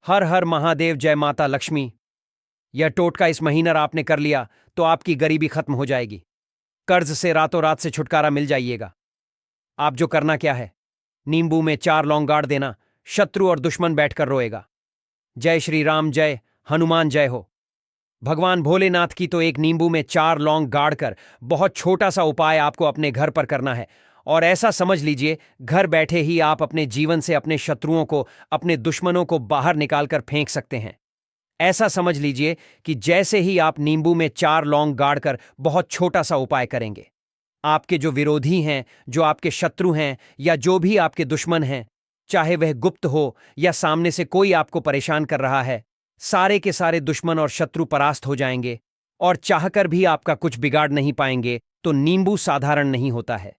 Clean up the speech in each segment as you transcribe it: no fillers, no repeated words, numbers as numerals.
हर हर महादेव, जय माता लक्ष्मी। यह टोटका इस महीना आपने कर लिया तो आपकी गरीबी खत्म हो जाएगी। कर्ज से रातों रात से छुटकारा मिल जाइएगा। आप जो करना क्या है, नींबू में 4 लौंग गाड़ देना, शत्रु और दुश्मन बैठकर रोएगा। जय श्री राम, जय हनुमान, जय हो। भगवान भोलेनाथ की तो एक नींबू में 4 लौंग गाड़कर बहुत छोटा सा उपाय आपको अपने घर पर करना है। और ऐसा समझ लीजिए, घर बैठे ही आप अपने जीवन से अपने शत्रुओं को, अपने दुश्मनों को बाहर निकालकर फेंक सकते हैं। ऐसा समझ लीजिए कि जैसे ही आप नींबू में 4 लौंग गाड़कर बहुत छोटा सा उपाय करेंगे, आपके जो विरोधी हैं, जो आपके शत्रु हैं, या जो भी आपके दुश्मन हैं, चाहे वह गुप्त हो या सामने से कोई आपको परेशान कर रहा है, सारे के सारे दुश्मन और शत्रु परास्त हो जाएंगे। और चाहकर भी आपका कुछ बिगाड़ नहीं पाएंगे। तो नींबू साधारण नहीं होता है।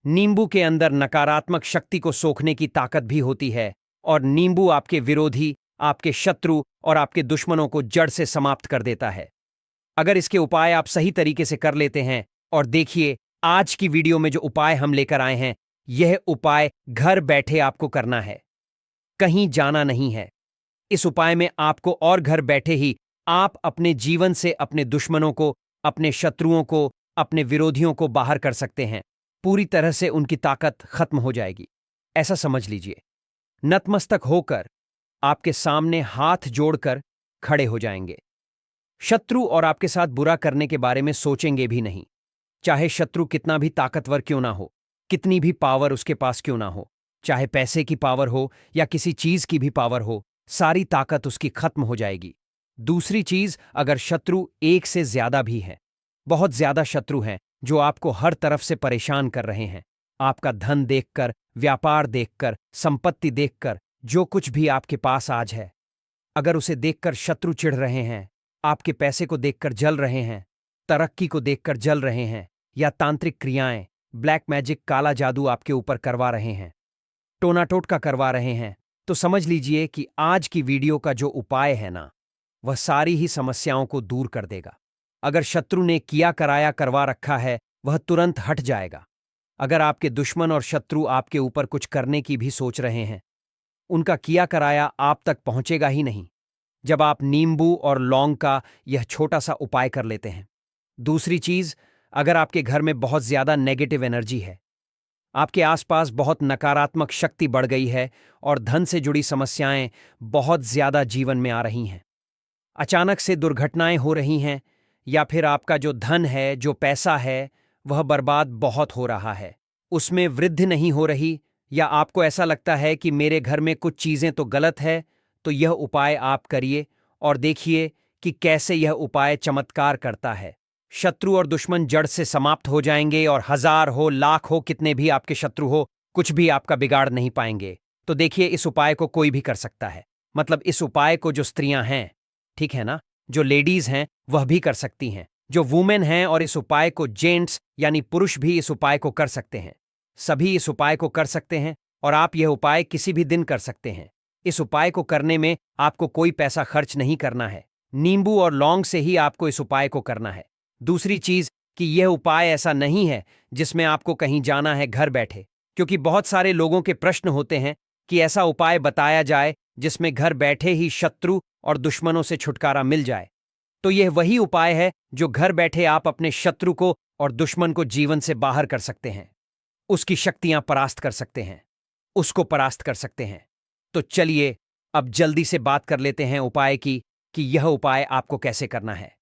नींबू के अंदर नकारात्मक शक्ति को सोखने की ताकत भी होती है। और नींबू आपके विरोधी, आपके शत्रु और आपके दुश्मनों को जड़ से समाप्त कर देता है। अगर इसके उपाय आप सही तरीके से कर लेते हैं, और देखिए आज की वीडियो में जो उपाय हम लेकर आए हैं, यह उपाय घर बैठे आपको करना है, कहीं जाना नहीं है। इस उपाय में आपको और घर बैठे ही आप अपने जीवन से अपने दुश्मनों को, अपने शत्रुओं को, अपने विरोधियों को बाहर कर सकते हैं। पूरी तरह से उनकी ताकत खत्म हो जाएगी। ऐसा समझ लीजिए, नतमस्तक होकर आपके सामने हाथ जोड़कर खड़े हो जाएंगे। शत्रु और आपके साथ बुरा करने के बारे में सोचेंगे भी नहीं। चाहे शत्रु कितना भी ताकतवर क्यों ना हो, कितनी भी पावर उसके पास क्यों ना हो, चाहे पैसे की पावर हो या किसी चीज की भी पावर हो, सारी ताकत उसकी खत्म हो जाएगी। दूसरी चीज, अगर शत्रु एक से ज्यादा भी है, बहुत ज्यादा शत्रु हैं जो आपको हर तरफ से परेशान कर रहे हैं, आपका धन देखकर, व्यापार देखकर, संपत्ति देखकर, जो कुछ भी आपके पास आज है, अगर उसे देखकर शत्रु चिढ़ रहे हैं, आपके पैसे को देखकर जल रहे हैं, तरक्की को देखकर जल रहे हैं, या तांत्रिक क्रियाएं, ब्लैक मैजिक, काला जादू आपके ऊपर करवा रहे हैं, टोना टोटका करवा रहे हैं, तो समझ लीजिए कि आज की वीडियो का जो उपाय है ना, वह सारी ही समस्याओं को दूर कर देगा। अगर शत्रु ने किया कराया करवा रखा है, वह तुरंत हट जाएगा। अगर आपके दुश्मन और शत्रु आपके ऊपर कुछ करने की भी सोच रहे हैं, उनका किया कराया आप तक पहुंचेगा ही नहीं, जब आप नींबू और लौंग का यह छोटा सा उपाय कर लेते हैं। दूसरी चीज, अगर आपके घर में बहुत ज्यादा नेगेटिव एनर्जी है, आपके आसपास बहुत नकारात्मक शक्ति बढ़ गई है और धन से जुड़ी समस्याएं बहुत ज्यादा जीवन में आ रही हैं, अचानक से दुर्घटनाएं हो रही हैं, या फिर आपका जो धन है, जो पैसा है, वह बर्बाद बहुत हो रहा है, उसमें वृद्धि नहीं हो रही, या आपको ऐसा लगता है कि मेरे घर में कुछ चीजें तो गलत है, तो यह उपाय आप करिए और देखिए कि कैसे यह उपाय चमत्कार करता है। शत्रु और दुश्मन जड़ से समाप्त हो जाएंगे और 1000 हो, लाख हो, कितने भी आपके शत्रु हो, कुछ भी आपका बिगाड़ नहीं पाएंगे। तो देखिए, इस उपाय को कोई भी कर सकता है। मतलब इस उपाय को जो स्त्रियां हैं, ठीक है ना, जो लेडीज हैं, वह भी कर सकती हैं, जो वुमेन हैं, और इस उपाय को जेंट्स यानी पुरुष भी इस उपाय को कर सकते हैं। सभी इस उपाय को कर सकते हैं और आप यह उपाय किसी भी दिन कर सकते हैं। इस उपाय को करने में आपको कोई पैसा खर्च नहीं करना है। नींबू और लौंग से ही आपको इस उपाय को करना है। दूसरी चीज कि यह उपाय ऐसा नहीं है जिसमें आपको कहीं जाना है घर बैठे, क्योंकि बहुत सारे लोगों के प्रश्न होते हैं कि ऐसा उपाय बताया जाए जिसमें घर बैठे ही शत्रु और दुश्मनों से छुटकारा मिल जाए। तो यह वही उपाय है जो घर बैठे आप अपने शत्रु को और दुश्मन को जीवन से बाहर कर सकते हैं, उसकी शक्तियां परास्त कर सकते हैं, उसको परास्त कर सकते हैं। तो चलिए अब जल्दी से बात कर लेते हैं उपाय की कि यह उपाय आपको कैसे करना है।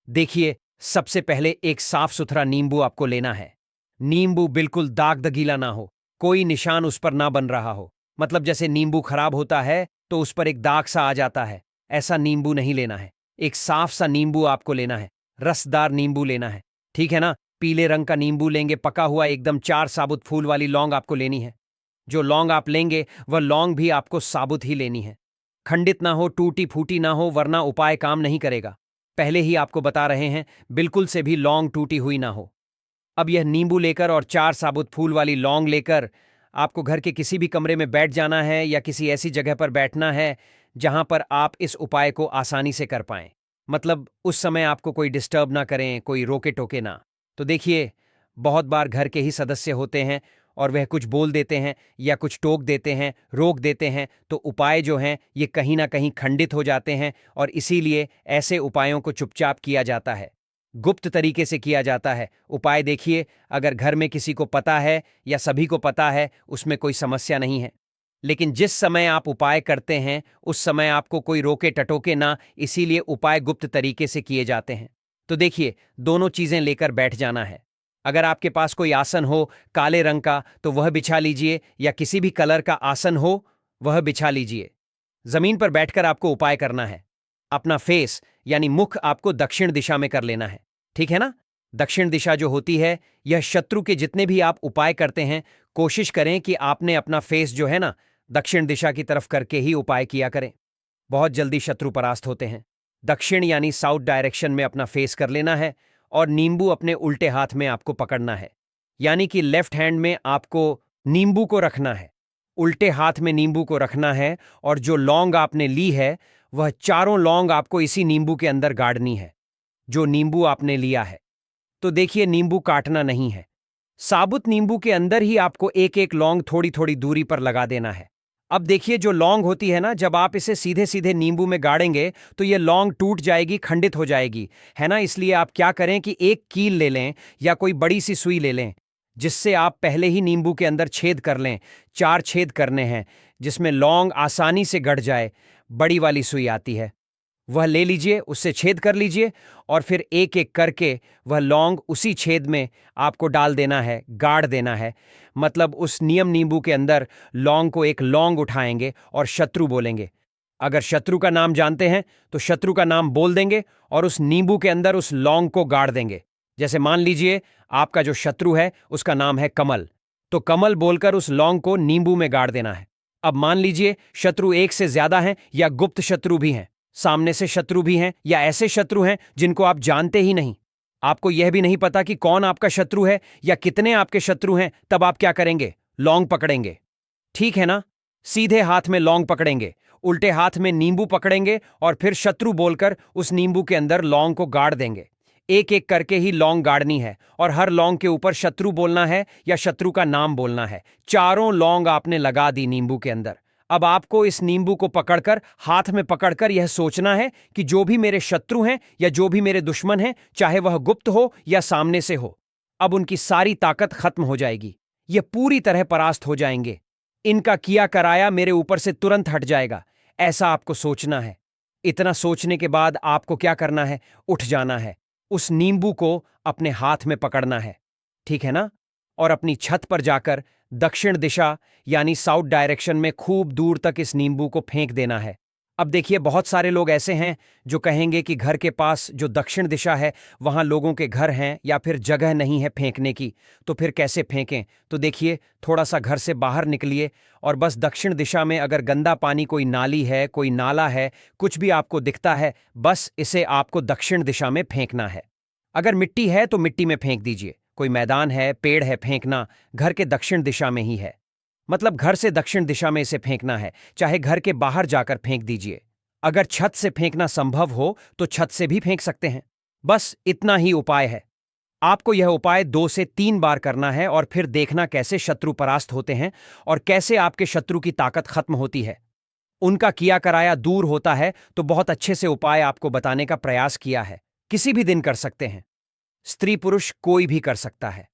देखिए, सबसे पहले एक साफ सुथरा नींबू आपको लेना है। नींबू बिल्कुल दाग दगीला ना हो, कोई निशान उस पर ना बन रहा हो। मतलब जैसे नींबू खराब होता है तो उस पर एक दाग सा आ जाता है, ऐसा नींबू नहीं लेना है। एक साफ सा नींबू आपको लेना है, रसदार नींबू लेना है, ठीक है ना। पीले रंग का नींबू लेंगे, पका हुआ एकदम। 4 साबुत फूल वाली लौंग आपको लेनी है। जो लौंग आप लेंगे वह लौंग भी आपको साबुत ही लेनी है, खंडित ना हो, टूटी फूटी ना हो, वरना उपाय काम नहीं करेगा। पहले ही आपको बता रहे हैं, बिल्कुल से भी लौंग टूटी हुई ना हो। अब यह नींबू लेकर और 4 साबुत फूल वाली लौंग लेकर आपको घर के किसी भी कमरे में बैठ जाना है, या किसी ऐसी जगह पर बैठना है जहां पर आप इस उपाय को आसानी से कर पाएं। मतलब उस समय आपको कोई डिस्टर्ब ना करें, कोई रोके टोके ना। तो देखिए, बहुत बार घर के ही सदस्य होते हैं और वह कुछ बोल देते हैं या कुछ टोक देते हैं, रोक देते हैं, तो उपाय जो हैं ये कहीं ना कहीं खंडित हो जाते हैं और इसीलिए ऐसे उपायों को चुपचाप किया जाता है, गुप्त तरीके से किया जाता है। उपाय देखिए, अगर घर में किसी को पता है या सभी को पता है, उसमें कोई समस्या नहीं है। लेकिन जिस समय आप उपाय करते हैं उस समय आपको कोई रोके टटोके ना, इसीलिए उपाय गुप्त तरीके से किए जाते हैं। तो देखिए, दोनों चीजें लेकर बैठ जाना है। अगर आपके पास कोई आसन हो काले रंग का तो वह बिछा लीजिए, या किसी भी कलर का आसन हो वह बिछा लीजिए। जमीन पर बैठकर आपको उपाय करना है। अपना फेस यानी मुख आपको दक्षिण दिशा में कर लेना है, ठीक है ना। दक्षिण दिशा जो होती है, यह शत्रु के जितने भी आप उपाय करते हैं, कोशिश करें कि आपने अपना फेस जो है ना दक्षिण दिशा की तरफ करके ही उपाय किया करें। बहुत जल्दी शत्रु परास्त होते हैं। दक्षिण यानी साउथ डायरेक्शन में अपना फेस कर लेना है और नींबू अपने उल्टे हाथ में आपको पकड़ना है, यानी कि लेफ्ट हैंड में आपको नींबू को रखना है, उल्टे हाथ में नींबू को रखना है। और जो लौंग आपने ली है वह चारों लौंग आपको इसी नींबू के अंदर गाड़नी है, जो नींबू आपने लिया है। तो देखिए, नींबू काटना नहीं है, साबुत नींबू के अंदर ही आपको एक एक लौंग थोड़ी थोड़ी दूरी पर लगा देना है। अब देखिए, जो लौंग होती है ना, जब आप इसे सीधे सीधे नींबू में गाड़ेंगे तो ये लौंग टूट जाएगी, खंडित हो जाएगी, है ना। इसलिए आप क्या करें कि एक कील ले लें या कोई बड़ी सी सुई ले लें, जिससे आप पहले ही नींबू के अंदर छेद कर लें। 4 छेद करने हैं जिसमें लौंग आसानी से गड़ जाए। बड़ी वाली सुई आती है, वह ले लीजिए, उससे छेद कर लीजिए और फिर एक एक करके वह लौंग उसी छेद में आपको डाल देना है, गाड़ देना है। मतलब उस नियम नींबू के अंदर लौंग को एक लौंग उठाएंगे और शत्रु बोलेंगे। अगर शत्रु का नाम जानते हैं तो शत्रु का नाम बोल देंगे और उस नींबू के अंदर उस लौंग को गाड़ देंगे। जैसे मान लीजिए आपका जो शत्रु है उसका नाम है कमल, तो कमल बोलकर उस लौंग को नींबू में गाड़ देना है। अब मान लीजिए शत्रु एक से ज्यादा हैं या गुप्त शत्रु भी हैं, सामने से शत्रु भी हैं या ऐसे शत्रु हैं जिनको आप जानते ही नहीं, आपको यह भी नहीं पता कि कौन आपका शत्रु है या कितने आपके शत्रु हैं। तब आप क्या करेंगे? लौंग पकड़ेंगे, ठीक है ना। सीधे हाथ में लौंग पकड़ेंगे, उल्टे हाथ में नींबू पकड़ेंगे और फिर शत्रु बोलकर उस नींबू के अंदर लौंग को गाड़ देंगे। एक एक करके ही लौंग गाड़नी है और हर लौंग के ऊपर शत्रु बोलना है या शत्रु का नाम बोलना है। चारों लौंग आपने लगा दी नींबू के अंदर। अब आपको इस नींबू को पकड़कर, हाथ में पकड़कर यह सोचना है कि जो भी मेरे शत्रु हैं या जो भी मेरे दुश्मन हैं, चाहे वह गुप्त हो या सामने से हो, अब उनकी सारी ताकत खत्म हो जाएगी, ये पूरी तरह परास्त हो जाएंगे। इनका किया कराया मेरे ऊपर से तुरंत हट जाएगा, ऐसा आपको सोचना है। इतना सोचने के बाद आपको क्या करना है? उठ जाना है, उस नींबू को अपने हाथ में पकड़ना है, ठीक है ना, और अपनी छत पर जाकर दक्षिण दिशा यानी साउथ डायरेक्शन में खूब दूर तक इस नींबू को फेंक देना है। अब देखिए, बहुत सारे लोग ऐसे हैं जो कहेंगे कि घर के पास जो दक्षिण दिशा है वहां लोगों के घर हैं या फिर जगह नहीं है फेंकने की, तो फिर कैसे फेंकें? तो देखिए, थोड़ा सा घर से बाहर निकलिए और बस दक्षिण दिशा में अगर गंदा पानी, कोई नाली है, कोई नाला है, कुछ भी आपको दिखता है, बस इसे आपको दक्षिण दिशा में फेंकना है। अगर मिट्टी है तो मिट्टी में फेंक दीजिए, कोई मैदान है, पेड़ है, फेंकना घर के दक्षिण दिशा में ही है, मतलब घर से दक्षिण दिशा में इसे फेंकना है। चाहे घर के बाहर जाकर फेंक दीजिए, अगर छत से फेंकना संभव हो तो छत से भी फेंक सकते हैं। बस इतना ही उपाय है। आपको यह उपाय 2 से 3 बार करना है और फिर देखना कैसे शत्रु परास्त होते हैं और कैसे आपके शत्रु की ताकत खत्म होती है, उनका किया कराया दूर होता है। तो बहुत अच्छे से उपाय आपको बताने का प्रयास किया है। किसी भी दिन कर सकते हैं, स्त्री पुरुष कोई भी कर सकता है।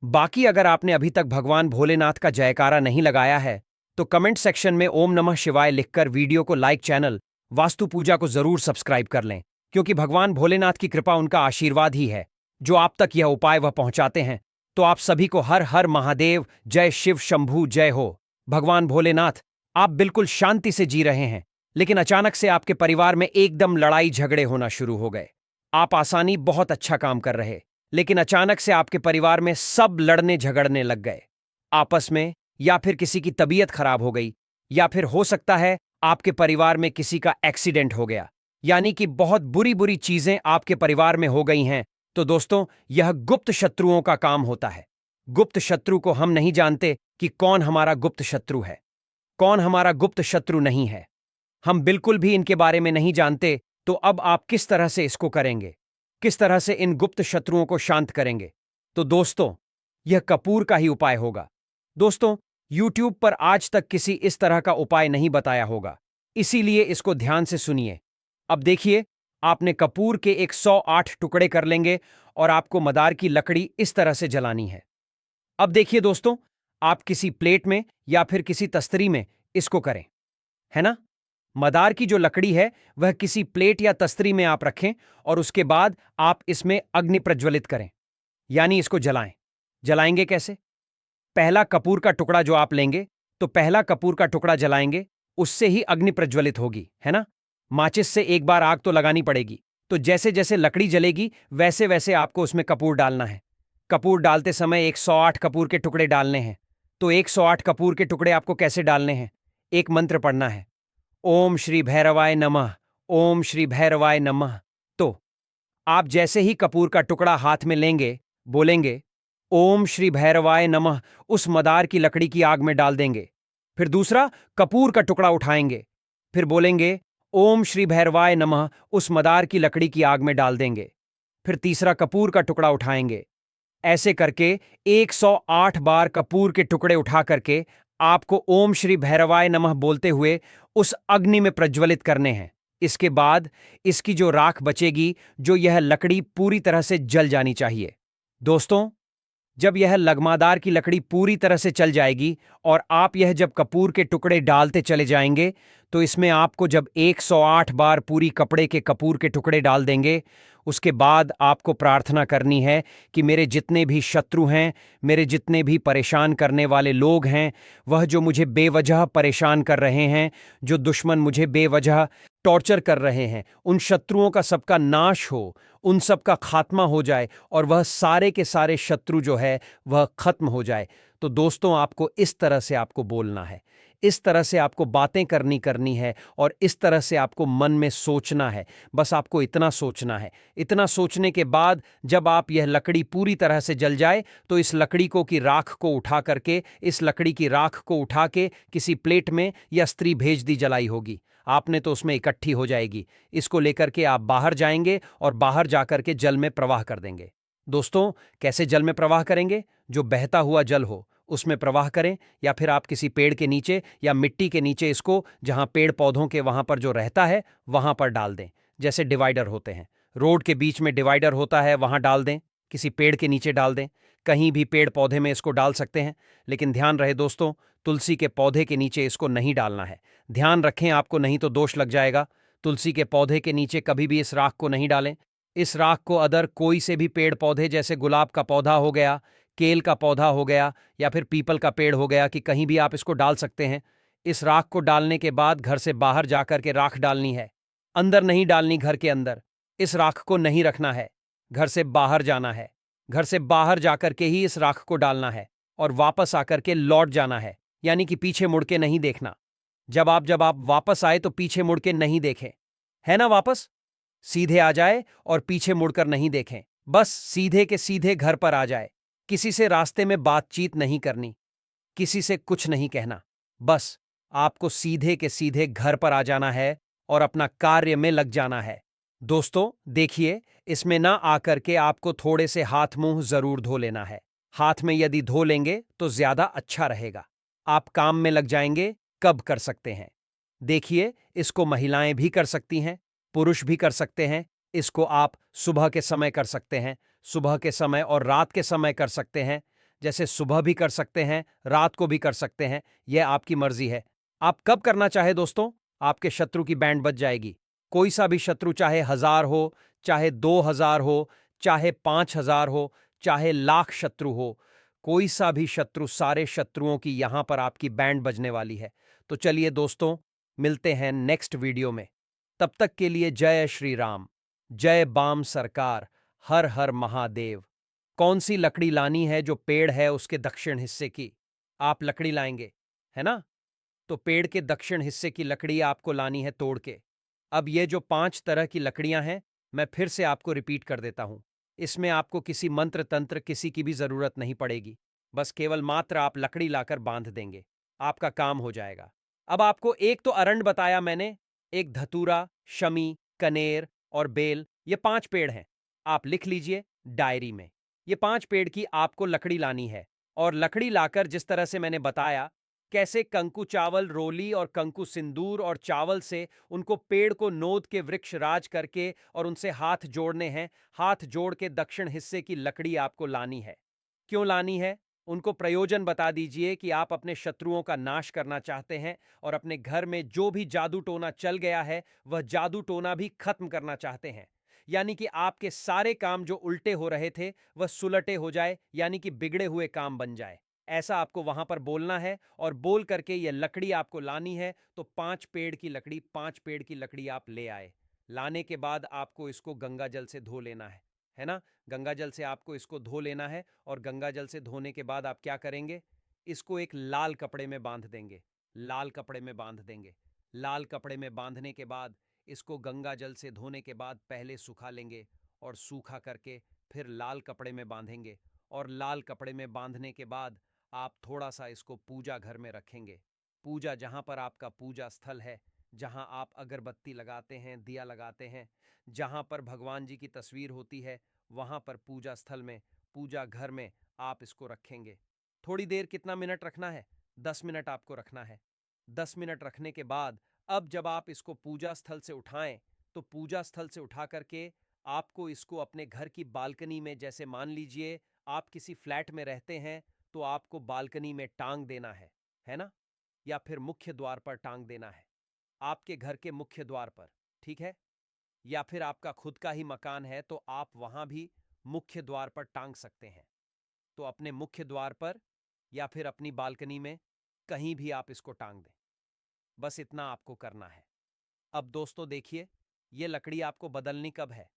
बाकी अगर आपने अभी तक भगवान भोलेनाथ का जयकारा नहीं लगाया है तो कमेंट सेक्शन में ओम नमः शिवाय लिखकर वीडियो को लाइक, चैनल वास्तु पूजा को जरूर सब्सक्राइब कर लें, क्योंकि भगवान भोलेनाथ की कृपा, उनका आशीर्वाद ही है जो आप तक यह उपाय वह पहुंचाते हैं। तो आप सभी को हर हर महादेव, जय शिव शंभू, जय हो। भगवान भोलेनाथ, आप बिल्कुल शांति से जी रहे हैं, लेकिन अचानक से आपके परिवार में एकदम लड़ाई झगड़े होना शुरू हो गए। आप आसानी बहुत अच्छा काम कर रहे, लेकिन अचानक से आपके परिवार में सब लड़ने झगड़ने लग गए आपस में, या फिर किसी की तबीयत खराब हो गई, या फिर हो सकता है आपके परिवार में किसी का एक्सीडेंट हो गया, यानी कि बहुत बुरी बुरी चीजें आपके परिवार में हो गई हैं। तो दोस्तों, यह गुप्त शत्रुओं का काम होता है। गुप्त शत्रु को हम नहीं जानते कि कौन हमारा गुप्त शत्रु है, कौन हमारा गुप्त शत्रु नहीं है, हम बिल्कुल भी इनके बारे में नहीं जानते। तो अब आप किस तरह से इसको करेंगे, किस तरह से इन गुप्त शत्रुओं को शांत करेंगे? तो दोस्तों, यह कपूर का ही उपाय होगा। दोस्तों, YouTube पर आज तक किसी इस तरह का उपाय नहीं बताया होगा, इसीलिए इसको ध्यान से सुनिए। अब देखिए, आपने कपूर के 108 टुकड़े कर लेंगे और आपको मदार की लकड़ी इस तरह से जलानी है। अब देखिए दोस्तों, आप किसी प्लेट में या फिर किसी तस्तरी में इसको करें, है ना? मदार की जो लकड़ी है वह किसी प्लेट या तस्तरी में आप रखें और उसके बाद आप इसमें अग्नि प्रज्वलित करें, यानी इसको जलाएं। जलाएंगे कैसे? पहला कपूर का टुकड़ा जो आप लेंगे, तो पहला कपूर का टुकड़ा जलाएंगे, उससे ही अग्नि प्रज्वलित होगी, है ना? माचिस से एक बार आग तो लगानी पड़ेगी, तो जैसे जैसे लकड़ी जलेगी वैसे वैसे आपको उसमें कपूर डालना है। कपूर डालते समय 108 कपूर के टुकड़े डालने हैं। तो 108 कपूर के टुकड़े आपको कैसे डालने हैं? एक मंत्र पढ़ना है, ओम श्री भैरवाय नमः, ओम श्री भैरवाय नमः। तो आप जैसे ही कपूर का टुकड़ा हाथ में लेंगे, बोलेंगे ओम श्री भैरवाय नमः, उस मदार की लकड़ी की आग में डाल देंगे। फिर दूसरा कपूर का टुकड़ा उठाएंगे, फिर बोलेंगे ओम श्री भैरवाय नमः, उस मदार की लकड़ी की आग में डाल देंगे। फिर तीसरा कपूर का टुकड़ा उठाएंगे। ऐसे करके 108 बार कपूर के टुकड़े उठा करके आपको ओम श्री भैरवाय नमः बोलते हुए उस अग्नि में प्रज्वलित करने हैं। इसके बाद इसकी जो राख बचेगी, जो यह लकड़ी पूरी तरह से जल जानी चाहिए। दोस्तों, जब यह लगमादार की लकड़ी पूरी तरह से चल जाएगी और आप यह जब कपूर के टुकड़े डालते चले जाएंगे, तो इसमें आपको जब 108 बार पूरी कपड़े के कपूर के टुकड़े डाल देंगे, उसके बाद आपको प्रार्थना करनी है कि मेरे जितने भी शत्रु हैं, मेरे जितने भी परेशान करने वाले लोग हैं, वह जो मुझे बेवजह परेशान कर रहे हैं, जो दुश्मन मुझे बेवजह टॉर्चर कर रहे हैं, उन शत्रुओं का सबका नाश हो, उन सब का खात्मा हो जाए और वह सारे के सारे शत्रु जो है वह खत्म हो जाए। तो दोस्तों, आपको इस तरह से आपको बोलना है, इस तरह से आपको बातें करनी है और इस तरह से आपको मन में सोचना है। बस आपको इतना सोचना है। इतना सोचने के बाद जब आप यह लकड़ी पूरी तरह से जल जाए, तो इस लकड़ी को की राख को उठा करके, इस लकड़ी की राख को उठा के किसी प्लेट में या स्त्री भेज दी जलाई होगी, आपने तो उसमें इकट्ठी हो जाएगी। इसको लेकर के आप बाहर जाएंगे और बाहर जाकर के जल में प्रवाह कर देंगे। दोस्तों, कैसे जल में प्रवाह करेंगे? जो बहता हुआ जल हो उसमें प्रवाह करें, या फिर आप किसी पेड़ के नीचे या मिट्टी के नीचे इसको, जहां पेड़ पौधों के वहां पर जो रहता है वहां पर डाल दें। जैसे डिवाइडर होते हैं, रोड के बीच में डिवाइडर होता है, वहां डाल दें, किसी पेड़ के नीचे डाल दें, कहीं भी पेड़ पौधे में इसको डाल सकते हैं। लेकिन ध्यान रहे दोस्तों, तुलसी के पौधे के नीचे इसको नहीं डालना है। ध्यान रखें आपको, नहीं तो दोष लग जाएगा। तुलसी के पौधे के नीचे कभी भी इस राख को नहीं डालें। इस राख को अदर कोई से भी पेड़ पौधे, जैसे गुलाब का पौधा हो गया, केल का पौधा हो गया या फिर पीपल का पेड़ हो गया, कि कहीं भी आप इसको डाल सकते हैं। इस राख को डालने के बाद घर से बाहर जाकर के राख डालनी है, अंदर नहीं डालनी। घर के अंदर इस राख को नहीं रखना है, घर से बाहर जाना है। घर से बाहर जाकर के ही इस राख को डालना है और वापस आकर के लौट जाना है, यानी कि पीछे मुड़ के नहीं देखना। जब आप वापस आए तो पीछे मुड़ के नहीं देखें, है ना? वापस सीधे आ जाए और पीछे मुड़कर नहीं देखें, बस सीधे के सीधे घर पर आ जाए। किसी से रास्ते में बातचीत नहीं करनी, किसी से कुछ नहीं कहना, बस आपको सीधे के सीधे घर पर आ जाना है और अपना कार्य में लग जाना है। दोस्तों देखिए, इसमें ना आकर के आपको थोड़े से हाथ मुंह जरूर धो लेना है। हाथ में यदि धो लेंगे तो ज्यादा अच्छा रहेगा। आप काम में लग जाएंगे, कब कर सकते हैं? देखिए, इसको महिलाएं भी कर सकती हैं, पुरुष भी कर सकते हैं। इसको आप सुबह के समय कर सकते हैं, सुबह के समय और रात के समय कर सकते हैं। जैसे सुबह भी कर सकते हैं, रात को भी कर सकते हैं, यह आपकी मर्जी है। आप कब करना चाहे दोस्तों, आपके शत्रु की बैंड बज जाएगी। कोई सा भी शत्रु, चाहे 1000 हो, चाहे 2000 हो, चाहे 5000 हो, चाहे लाख शत्रु हो, कोई सा भी शत्रु, सारे शत्रुओं की यहां पर आपकी बैंड बजने वाली है। तो चलिए दोस्तों, मिलते हैं नेक्स्ट वीडियो में। तब तक के लिए जय श्री राम, जय बाम सरकार, हर हर महादेव। कौन सी लकड़ी लानी है? जो पेड़ है उसके दक्षिण हिस्से की आप लकड़ी लाएंगे, है ना? तो पेड़ के दक्षिण हिस्से की लकड़ी आपको लानी है तोड़ के। अब ये जो 5 तरह की लकड़ियां हैं, मैं फिर से आपको रिपीट कर देता हूं। इसमें आपको किसी मंत्र तंत्र किसी की भी जरूरत नहीं पड़ेगी। बस केवल मात्र आप लकड़ी लाकर बांध देंगे, आपका काम हो जाएगा। अब आपको एक तो अरंड बताया मैंने, एक धतूरा, शमी, कनेर और बेल, ये 5 पेड़ हैं। आप लिख लीजिए डायरी में। ये 5 पेड़ की आपको लकड़ी लानी है और लकड़ी लाकर जिस तरह से मैंने बताया कैसे कंकु चावल रोली और कंकु सिंदूर और चावल से उनको पेड़ को नोद के वृक्ष राज करके और उनसे हाथ जोड़ने हैं। हाथ जोड़ के दक्षिण हिस्से की लकड़ी आपको लानी है। क्यों लानी है? उनको प्रयोजन बता दीजिए कि आप अपने शत्रुओं का नाश करना चाहते हैं और अपने घर में जो भी जादू टोना चल गया है वह जादू टोना भी खत्म करना चाहते हैं। यानी कि आपके सारे काम जो उल्टे हो रहे थे वह सुलटे हो जाए, यानी कि बिगड़े हुए काम बन जाए। ऐसा आपको वहां पर बोलना है और बोल करके यह लकड़ी आपको लानी है। तो 5 पेड़ की लकड़ी आप ले आए। लाने के बाद आपको इसको गंगा जल से धो लेना है ना? गंगा जल से आपको इसको धो लेना है और गंगा जल से धोने के बाद आप क्या करेंगे? इसको एक लाल कपड़े में बांध देंगे। लाल कपड़े में बांध देंगे। लाल कपड़े में बांधने के बाद इसको गंगा जल से धोने के बाद पहले सुखा लेंगे और सूखा करके फिर लाल कपड़े में बांधेंगे। और लाल कपड़े में बांधने के बाद आप थोड़ा सा इसको पूजा घर में रखेंगे। पूजा जहां पर आपका पूजा स्थल है, जहां आप अगरबत्ती लगाते हैं, दिया लगाते हैं, जहां पर भगवान जी की तस्वीर होती है, वहां पर पूजा स्थल में, पूजा घर में आप इसको रखेंगे। थोड़ी देर, कितना मिनट रखना है? 10 मिनट आपको रखना है। 10 मिनट रखने के बाद अब जब आप इसको पूजा स्थल से उठाएं तो पूजा स्थल से उठा करके आपको इसको अपने घर की बालकनी में, जैसे मान लीजिए आप किसी फ्लैट में रहते हैं तो आपको बालकनी में टांग देना है ना? या फिर मुख्य द्वार पर टांग देना है, आपके घर के मुख्य द्वार पर, ठीक है? या फिर आपका खुद का ही मकान है तो आप वहां भी मुख्य द्वार पर टांग सकते हैं। तो अपने मुख्य द्वार पर या फिर अपनी बालकनी में कहीं भी आप इसको टांग दें। बस इतना आपको करना है। अब दोस्तों देखिए, ये लकड़ी आपको बदलनी कब है?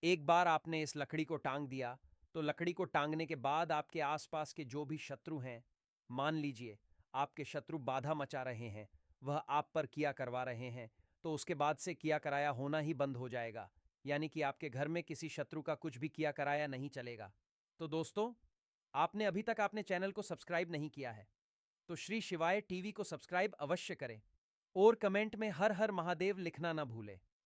एक बार आपने इस लकड़ी को टांग दिया तो लकड़ी को टांगने के बाद आपके आसपास के जो भी शत्रु हैं, मान लीजिए आपके शत्रु बाधा मचा रहे हैं, वह आप पर किया करवा रहे हैं, तो उसके बाद से किया कराया होना ही बंद हो जाएगा। यानी कि आपके घर में किसी शत्रु का कुछ भी किया कराया नहीं चलेगा। तो दोस्तों, आपने अभी तक आपने चैनल को सब्सक्राइब नहीं किया है तो श्री शिवाय टीवी को सब्सक्राइब अवश्य करें और कमेंट में हर हर महादेव लिखना ना भूलें।